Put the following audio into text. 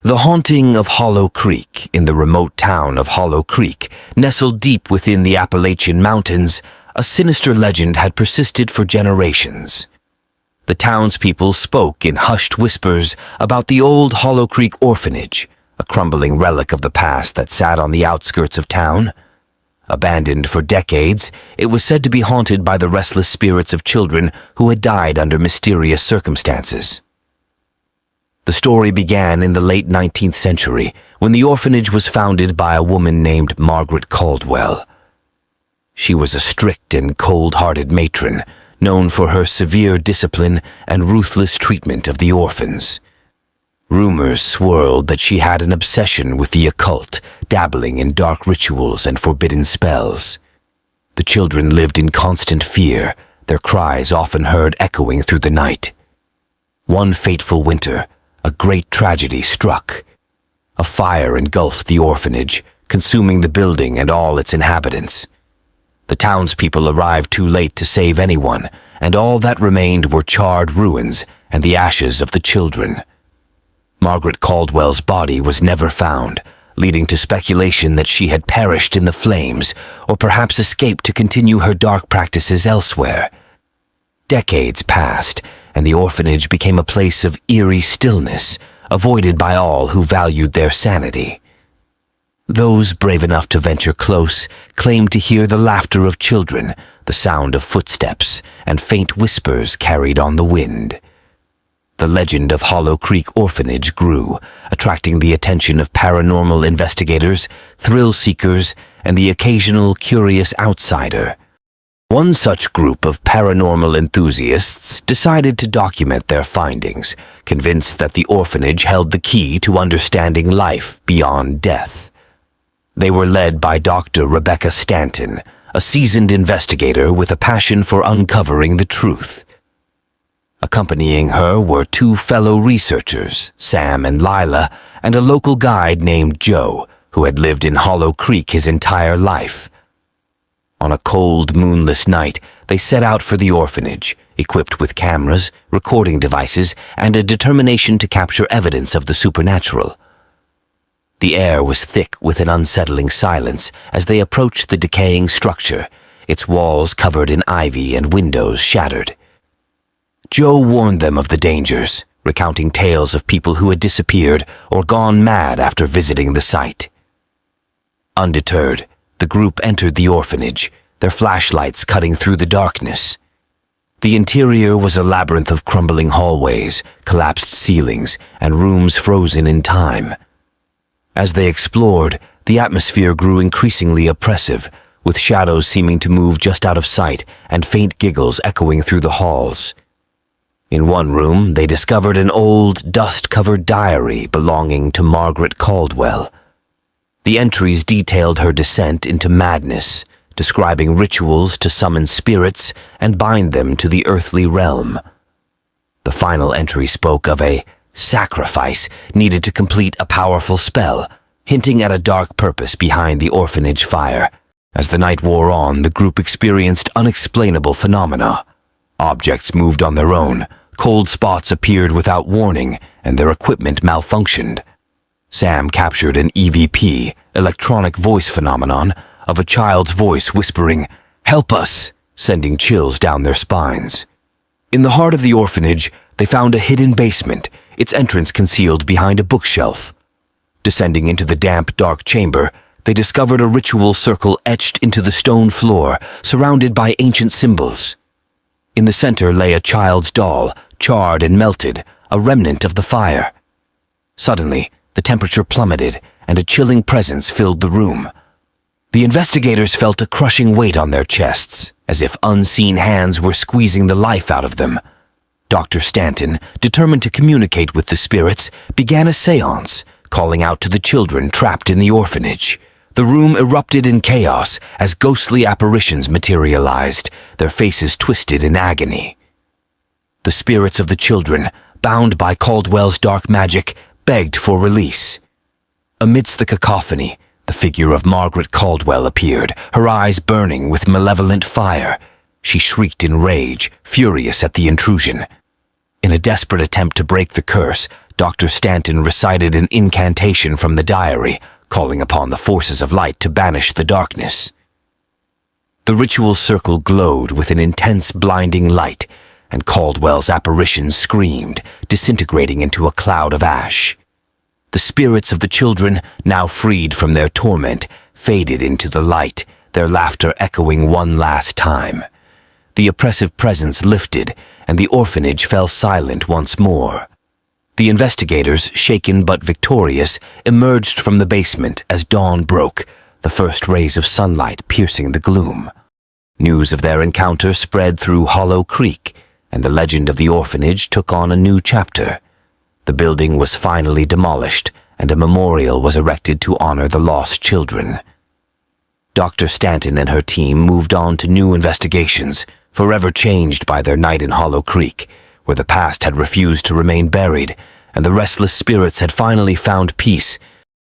The haunting of Hollow Creek in the remote town of Hollow Creek, nestled deep within the Appalachian Mountains, a sinister legend had persisted for generations. The townspeople spoke in hushed whispers about the old Hollow Creek Orphanage, a crumbling relic of the past that sat on the outskirts of town. Abandoned for decades, it was said to be haunted by the restless spirits of children who had died under mysterious circumstances. The story began in the late 19th century when the orphanage was founded by a woman named Margaret Caldwell. She was a strict and cold-hearted matron, known for her severe discipline and ruthless treatment of the orphans. Rumors swirled that she had an obsession with the occult, dabbling in dark rituals and forbidden spells. The children lived in constant fear, their cries often heard echoing through the night. One fateful winter, a great tragedy struck. A fire engulfed the orphanage, consuming the building and all its inhabitants. The townspeople arrived too late to save anyone, and all that remained were charred ruins and the ashes of the children. Margaret Caldwell's body was never found, leading to speculation that she had perished in the flames or perhaps escaped to continue her dark practices elsewhere. Decades passed, and the orphanage became a place of eerie stillness, avoided by all who valued their sanity. Those brave enough to venture close claimed to hear the laughter of children, the sound of footsteps, and faint whispers carried on the wind. The legend of Hollow Creek Orphanage grew, attracting the attention of paranormal investigators, thrill seekers, and the occasional curious outsider. One such group of paranormal enthusiasts decided to document their findings, convinced that the orphanage held the key to understanding life beyond death. They were led by Dr. Rebecca Stanton, a seasoned investigator with a passion for uncovering the truth. Accompanying her were two fellow researchers, Sam and Lila, and a local guide named Joe, who had lived in Hollow Creek his entire life. On a cold, moonless night, they set out for the orphanage, equipped with cameras, recording devices, and a determination to capture evidence of the supernatural. The air was thick with an unsettling silence as they approached the decaying structure, its walls covered in ivy and windows shattered. Joe warned them of the dangers, recounting tales of people who had disappeared or gone mad after visiting the site. Undeterred, the group entered the orphanage, their flashlights cutting through the darkness. The interior was a labyrinth of crumbling hallways, collapsed ceilings, and rooms frozen in time. As they explored, the atmosphere grew increasingly oppressive, with shadows seeming to move just out of sight and faint giggles echoing through the halls. In one room, they discovered an old, dust-covered diary belonging to Margaret Caldwell. The entries detailed her descent into madness, describing rituals to summon spirits and bind them to the earthly realm. The final entry spoke of a sacrifice needed to complete a powerful spell, hinting at a dark purpose behind the orphanage fire. As the night wore on, the group experienced unexplainable phenomena. Objects moved on their own, cold spots appeared without warning, and their equipment malfunctioned. Sam captured an EVP, electronic voice phenomenon, of a child's voice whispering, "Help us," sending chills down their spines. In the heart of the orphanage, they found a hidden basement, its entrance concealed behind a bookshelf. Descending into the damp, dark chamber, they discovered a ritual circle etched into the stone floor, surrounded by ancient symbols. In the center lay a child's doll, charred and melted, a remnant of the fire. Suddenly, the temperature plummeted, and a chilling presence filled the room. The investigators felt a crushing weight on their chests, as if unseen hands were squeezing the life out of them. Dr. Stanton, determined to communicate with the spirits, began a seance, calling out to the children trapped in the orphanage. The room erupted in chaos as ghostly apparitions materialized, their faces twisted in agony. The spirits of the children, bound by Caldwell's dark magic, begged for release. Amidst the cacophony, the figure of Margaret Caldwell appeared, her eyes burning with malevolent fire. She shrieked in rage, furious at the intrusion. In a desperate attempt to break the curse, Dr. Stanton recited an incantation from the diary, calling upon the forces of light to banish the darkness. The ritual circle glowed with an intense, blinding light, and Caldwell's apparitions screamed, disintegrating into a cloud of ash. The spirits of the children, now freed from their torment, faded into the light, their laughter echoing one last time. The oppressive presence lifted, and the orphanage fell silent once more. The investigators, shaken but victorious, emerged from the basement as dawn broke, the first rays of sunlight piercing the gloom. News of their encounter spread through Hollow Creek, and the legend of the orphanage took on a new chapter. The building was finally demolished, and a memorial was erected to honor the lost children. Dr. Stanton and her team moved on to new investigations, forever changed by their night in Hollow Creek, where the past had refused to remain buried, and the restless spirits had finally found peace